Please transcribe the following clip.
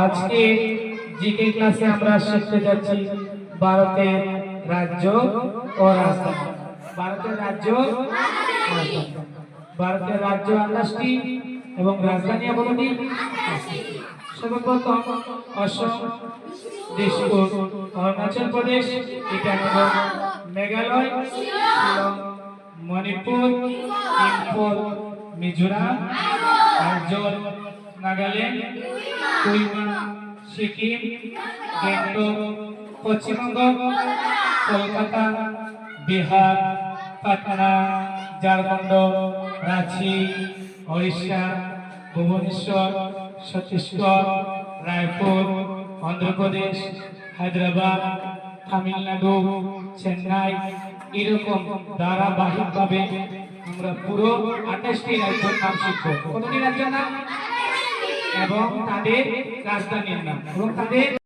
আজকে জিকে ক্লাসে আমরা শিখতে যাচ্ছি ভারতের রাজ্য ও রাজধানী। ভারতের রাজ্য ভারতের রাজ্য 28টি এবং রাজধানী বলটি। সর্বপ্রথম অসম, দিশপুর, অরুণাচল প্রদেশ, ইটানগর, মেঘালয়, শিলং, মণিপুর, ইম্ফল, মিজোরাম, আইজল, নাগাল্যান্ড, কুইমা, সিকিম, গ্যাংটক, পশ্চিমবঙ্গ, কলকাতা, বিহার, পাটনা, ঝাড়খণ্ড, রাঁচি, ওড়িশা, ভুবনেশ্বর, ছত্তিশগড়, রায়পুর, অন্ধ্রপ্রদেশ, হায়দ্রাবাদ, তামিলনাড়ু, চেন্নাই, এরকম ধারাবাহিকভাবে আমরা পুরো 28টি রাজ্যের নাম শিখব। কতটি রাজ্যের নাম এবং তাদের রাজধানীর নাম এবং তাদের